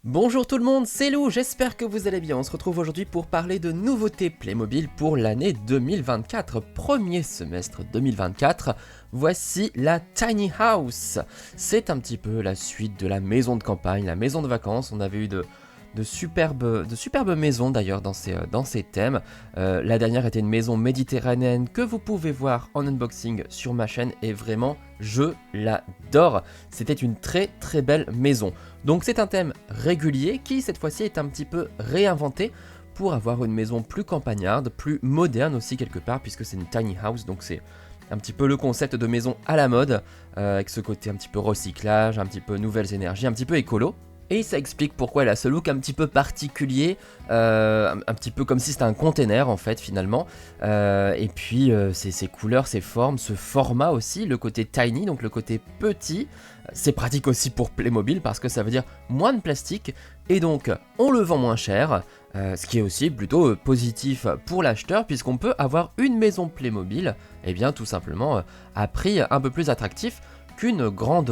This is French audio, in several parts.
Bonjour tout le monde, c'est Lou, j'espère que vous allez bien. On se retrouve aujourd'hui pour parler de nouveautés Playmobil pour l'année 2024, premier semestre 2024. Voici la Tiny House. C'est un petit peu la suite de la maison de campagne, la maison de vacances. On avait eu de superbes maisons d'ailleurs dans ces thèmes. La dernière était une maison méditerranéenne que vous pouvez voir en unboxing sur ma chaîne et vraiment je l'adore. C'était une très très belle maison. Donc c'est un thème régulier qui cette fois-ci est un petit peu réinventé pour avoir une maison plus campagnarde, plus moderne aussi quelque part puisque c'est une tiny house, donc c'est un petit peu le concept de maison à la mode, avec ce côté un petit peu recyclage, un petit peu nouvelles énergies, un petit peu écolo. Et ça explique pourquoi elle a ce look un petit peu particulier, un petit peu comme si c'était un container en fait finalement. Et puis ses couleurs, ses formes, ce format aussi, le côté tiny, donc le côté petit. C'est pratique aussi pour Playmobil parce que ça veut dire moins de plastique et donc on le vend moins cher. Ce qui est aussi plutôt positif pour l'acheteur puisqu'on peut avoir une maison Playmobil, et bien tout simplement à prix un peu plus attractif qu'une grande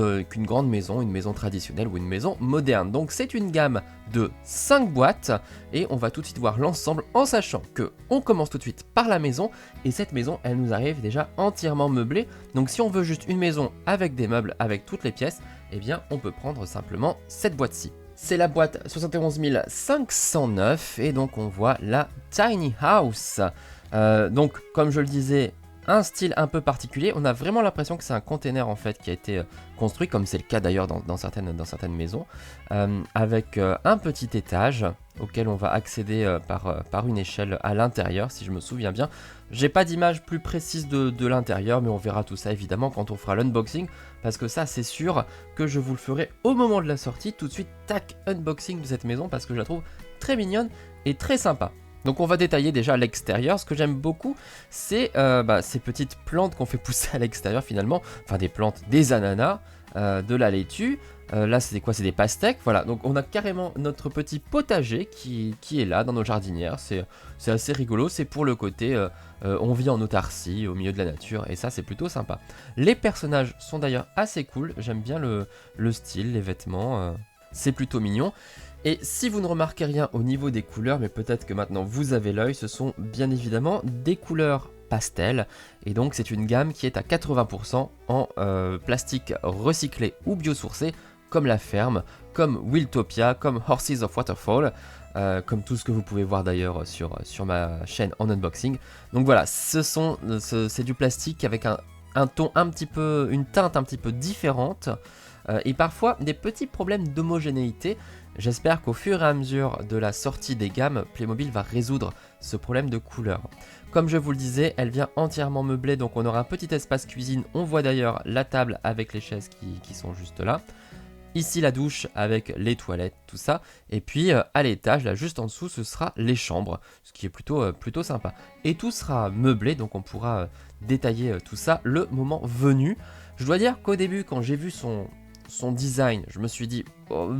maison, une maison traditionnelle ou une maison moderne. Donc c'est une gamme de 5 boîtes et on va tout de suite voir l'ensemble en sachant que on commence tout de suite par la maison et cette maison elle nous arrive déjà entièrement meublée. Donc si on veut juste une maison avec des meubles, avec toutes les pièces, eh bien on peut prendre simplement cette boîte-ci. C'est la boîte 71 509 et donc on voit la Tiny House. Donc comme je le disais, un style un peu particulier, on a vraiment l'impression que c'est un container en fait qui a été construit, comme c'est le cas d'ailleurs dans certaines maisons, avec un petit étage auquel on va accéder par une échelle à l'intérieur, si je me souviens bien. J'ai pas d'image plus précise de l'intérieur, mais on verra tout ça évidemment quand on fera l'unboxing, parce que ça c'est sûr que je vous le ferai au moment de la sortie, tout de suite, tac, unboxing de cette maison, parce que je la trouve très mignonne et très sympa. Donc on va détailler déjà l'extérieur. Ce que j'aime beaucoup, c'est ces petites plantes qu'on fait pousser à l'extérieur finalement. Enfin des plantes, des ananas, de la laitue. Là c'est quoi? C'est des pastèques. Voilà, donc on a carrément notre petit potager qui est là dans nos jardinières. C'est assez rigolo, c'est pour le côté on vit en autarcie au milieu de la nature et ça c'est plutôt sympa. Les personnages sont d'ailleurs assez cool, j'aime bien le style, les vêtements, c'est plutôt mignon. Et si vous ne remarquez rien au niveau des couleurs, mais peut-être que maintenant vous avez l'œil, ce sont bien évidemment des couleurs pastel. Et donc c'est une gamme qui est à 80% en plastique recyclé ou biosourcé, comme la ferme, comme Wiltopia, comme Horses of Waterfall, comme tout ce que vous pouvez voir d'ailleurs sur ma chaîne en unboxing. Donc voilà, c'est du plastique avec un ton un petit peu, une teinte un petit peu différente. Et parfois des petits problèmes d'homogénéité. J'espère qu'au fur et à mesure de la sortie des gammes, Playmobil va résoudre ce problème de couleur. Comme je vous le disais, elle vient entièrement meublée, donc on aura un petit espace cuisine. On voit d'ailleurs la table avec les chaises qui sont juste là. Ici la douche avec les toilettes, tout ça. Et puis à l'étage, là juste en dessous, ce sera les chambres, ce qui est plutôt sympa. Et tout sera meublé, donc on pourra détailler tout ça le moment venu. Je dois dire qu'au début, quand j'ai vu son design, je me suis dit... Oh,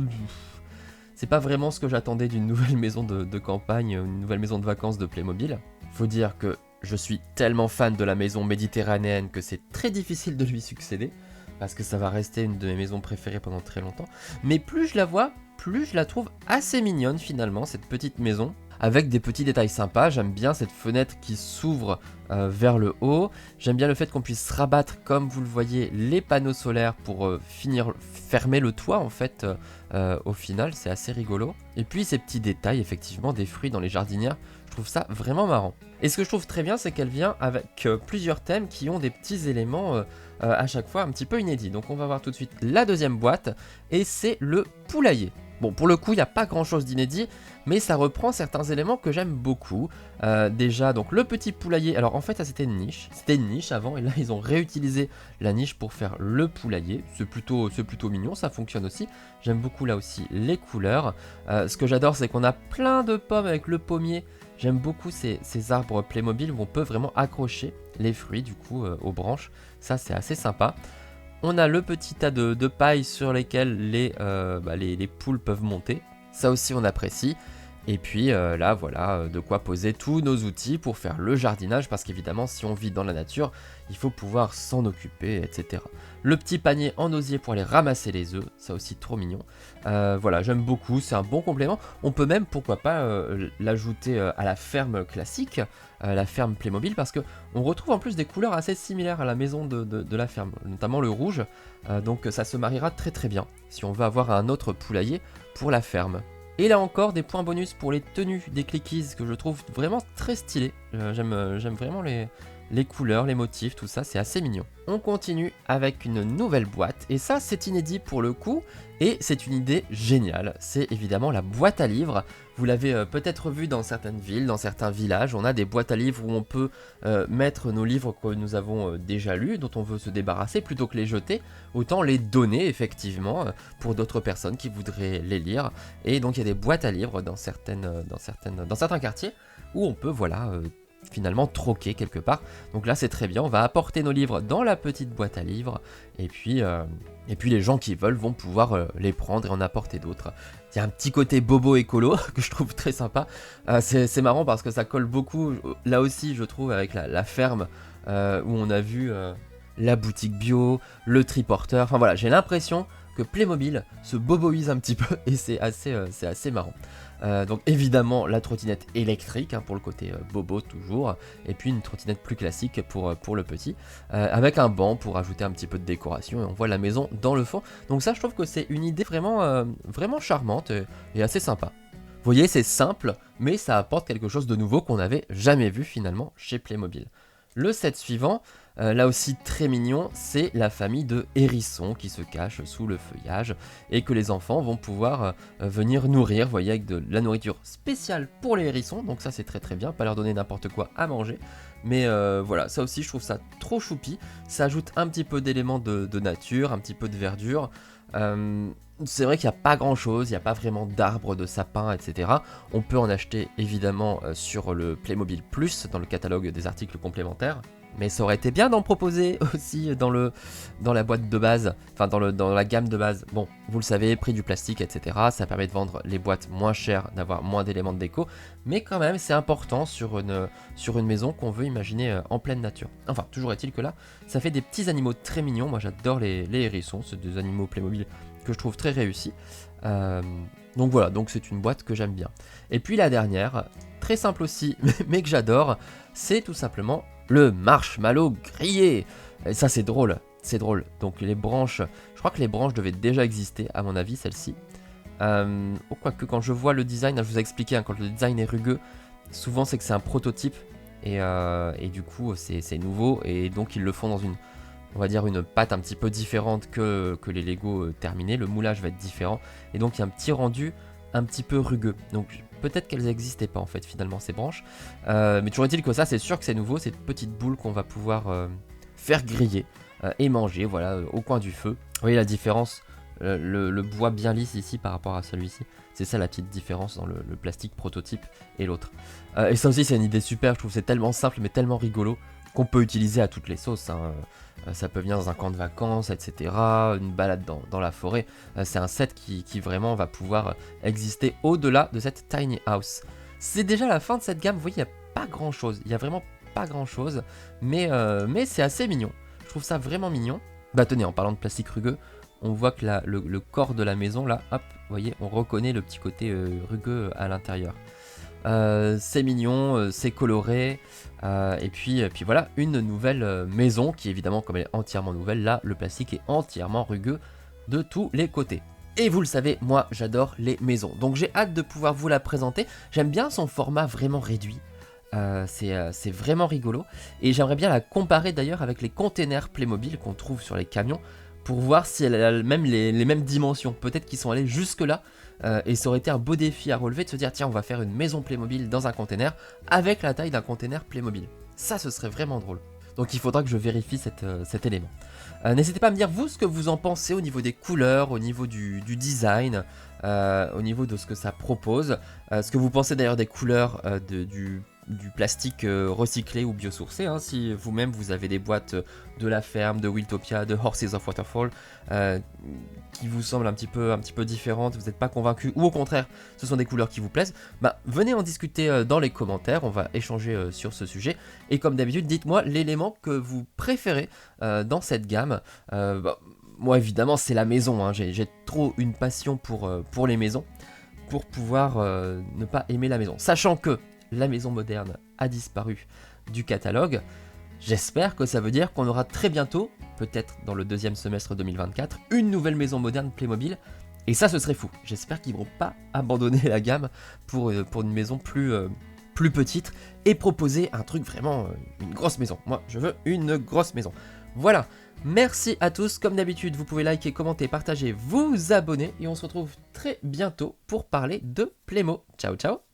c'est pas vraiment ce que j'attendais d'une nouvelle maison de campagne, une nouvelle maison de vacances de Playmobil. Faut dire que je suis tellement fan de la maison méditerranéenne que c'est très difficile de lui succéder, parce que ça va rester une de mes maisons préférées pendant très longtemps. Mais plus je la vois, plus je la trouve assez mignonne finalement, cette petite maison, avec des petits détails sympas. J'aime bien cette fenêtre qui s'ouvre vers le haut. J'aime bien le fait qu'on puisse rabattre, comme vous le voyez, les panneaux solaires pour fermer le toit en fait. Au final, c'est assez rigolo. Et puis ces petits détails, effectivement, des fruits dans les jardinières, je trouve ça vraiment marrant. Et ce que je trouve très bien, c'est qu'elle vient avec plusieurs thèmes qui ont des petits éléments à chaque fois un petit peu inédits. Donc on va voir tout de suite la deuxième boîte, et c'est le poulailler. Bon, pour le coup, il n'y a pas grand chose d'inédit, mais ça reprend certains éléments que j'aime beaucoup. Déjà, donc le petit poulailler, alors en fait, ça c'était une niche. C'était une niche avant, et là, ils ont réutilisé la niche pour faire le poulailler. C'est plutôt mignon, ça fonctionne aussi. J'aime beaucoup là aussi les couleurs. Ce que j'adore, c'est qu'on a plein de pommes avec le pommier. J'aime beaucoup ces arbres Playmobil où on peut vraiment accrocher les fruits, du coup, aux branches. Ça, c'est assez sympa. On a le petit tas de paille sur lesquels les poules peuvent monter. Ça aussi, on apprécie. Et puis là, voilà, de quoi poser tous nos outils pour faire le jardinage, parce qu'évidemment, si on vit dans la nature, il faut pouvoir s'en occuper, etc. Le petit panier en osier pour aller ramasser les œufs, ça aussi trop mignon. Voilà, j'aime beaucoup, c'est un bon complément. On peut même, pourquoi pas, l'ajouter à la ferme classique, la ferme Playmobil, parce que on retrouve en plus des couleurs assez similaires à la maison de la ferme, notamment le rouge. Donc ça se mariera très très bien si on veut avoir un autre poulailler pour la ferme. Et là encore, des points bonus pour les tenues des clickies que je trouve vraiment très stylées. J'aime vraiment les couleurs, les motifs, tout ça, c'est assez mignon. On continue avec une nouvelle boîte, et ça c'est inédit pour le coup, et c'est une idée géniale. C'est évidemment la boîte à livres. Vous l'avez peut-être vu dans certaines villes, dans certains villages, on a des boîtes à livres où on peut mettre nos livres que nous avons déjà lus, dont on veut se débarrasser, plutôt que les jeter, autant les donner effectivement pour d'autres personnes qui voudraient les lire. Et donc il y a des boîtes à livres dans certains quartiers où on peut voilà finalement troquer quelque part. Donc là c'est très bien, on va apporter nos livres dans la petite boîte à livres et puis les gens qui veulent vont pouvoir les prendre et en apporter d'autres. Il y a un petit côté bobo écolo que je trouve très sympa. C'est marrant parce que ça colle beaucoup là aussi je trouve avec la ferme où on a vu la boutique bio, le triporteur, enfin voilà, j'ai l'impression que Playmobil se boboise un petit peu et c'est assez marrant. Donc évidemment la trottinette électrique pour le côté bobo toujours, et puis une trottinette plus classique pour le petit, avec un banc pour ajouter un petit peu de décoration, et on voit la maison dans le fond. Donc ça je trouve que c'est une idée vraiment charmante et assez sympa. Vous voyez, c'est simple, mais ça apporte quelque chose de nouveau qu'on n'avait jamais vu finalement chez Playmobil. Le set suivant, là aussi très mignon, c'est la famille de hérissons qui se cachent sous le feuillage et que les enfants vont pouvoir venir nourrir, vous voyez, avec de la nourriture spéciale pour les hérissons, donc ça c'est très très bien, pas leur donner n'importe quoi à manger, mais voilà, ça aussi je trouve ça trop choupi, ça ajoute un petit peu d'éléments de nature, un petit peu de verdure. C'est vrai qu'il n'y a pas grand chose, il n'y a pas vraiment d'arbres, de sapins, etc. On peut en acheter évidemment sur le Playmobil Plus, dans le catalogue des articles complémentaires. Mais ça aurait été bien d'en proposer aussi dans la boîte de base, enfin dans la gamme de base. Bon, vous le savez, prix du plastique, etc. Ça permet de vendre les boîtes moins chères, d'avoir moins d'éléments de déco. Mais quand même, c'est important sur une maison qu'on veut imaginer en pleine nature. Enfin, toujours est-il que là, ça fait des petits animaux très mignons. Moi, j'adore les hérissons, c'est des animaux Playmobil que je trouve très réussis. Donc voilà, donc c'est une boîte que j'aime bien. Et puis la dernière, très simple aussi, mais que j'adore, c'est tout simplement le marshmallow grillé. Et ça c'est drôle. Donc les branches, je crois que les branches devaient déjà exister, à mon avis, celle-ci. Quoique quand je vois le design, je vous ai expliqué, quand le design est rugueux, souvent c'est que c'est un prototype, et du coup c'est nouveau, et donc ils le font dans on va dire une pâte un petit peu différente que les Lego terminés, le moulage va être différent, et donc il y a un petit rendu un petit peu rugueux. Donc peut-être qu'elles n'existaient pas en fait finalement ces branches, mais toujours est-il que ça c'est sûr que c'est nouveau, cette petite boule qu'on va pouvoir faire griller et manger, voilà, au coin du feu. Vous voyez la différence, le bois bien lisse ici par rapport à celui-ci, c'est ça la petite différence dans le plastique prototype et l'autre. Et ça aussi c'est une idée super, je trouve c'est tellement simple mais tellement rigolo qu'on peut utiliser à toutes les sauces. Ça peut venir dans un camp de vacances, etc. Une balade dans la forêt. C'est un set qui vraiment va pouvoir exister au-delà de cette tiny house. C'est déjà la fin de cette gamme. Vous voyez, il n'y a pas grand-chose. Il n'y a vraiment pas grand-chose. Mais c'est assez mignon. Je trouve ça vraiment mignon. Bah tenez, en parlant de plastique rugueux, on voit que le corps de la maison, là, hop, vous voyez, on reconnaît le petit côté rugueux à l'intérieur. C'est mignon, c'est coloré, et puis voilà, une nouvelle maison qui évidemment, comme elle est entièrement nouvelle, là le plastique est entièrement rugueux de tous les côtés. Et vous le savez, moi j'adore les maisons, donc j'ai hâte de pouvoir vous la présenter. J'aime bien son format vraiment réduit, c'est vraiment rigolo, et j'aimerais bien la comparer d'ailleurs avec les containers Playmobil qu'on trouve sur les camions, pour voir si elle a même les mêmes dimensions, peut-être qu'ils sont allés jusque là. Et ça aurait été un beau défi à relever de se dire tiens, on va faire une maison Playmobil dans un container avec la taille d'un container Playmobil. Ça, ce serait vraiment drôle. Donc il faudra que je vérifie cet élément. N'hésitez pas à me dire vous ce que vous en pensez au niveau des couleurs, au niveau du design, au niveau de ce que ça propose. Ce que vous pensez d'ailleurs des couleurs du plastique recyclé ou biosourcé, hein, si vous-même vous avez des boîtes de La Ferme, de Wiltopia, de Horses of Waterfall, qui vous semblent un petit peu différentes, vous n'êtes pas convaincu, ou au contraire, ce sont des couleurs qui vous plaisent, venez en discuter dans les commentaires, on va échanger sur ce sujet, et comme d'habitude, dites-moi l'élément que vous préférez dans cette gamme. Moi évidemment c'est la maison, hein. J'ai trop une passion pour les maisons, pour pouvoir ne pas aimer la maison. Sachant que la maison moderne a disparu du catalogue, j'espère que ça veut dire qu'on aura très bientôt, peut-être dans le deuxième semestre 2024, une nouvelle maison moderne Playmobil. Et ça, ce serait fou. J'espère qu'ils vont pas abandonner la gamme pour une maison plus petite et proposer un truc vraiment, une grosse maison. Moi, je veux une grosse maison. Voilà. Merci à tous. Comme d'habitude, vous pouvez liker, commenter, partager, vous abonner. Et on se retrouve très bientôt pour parler de Playmo. Ciao, ciao.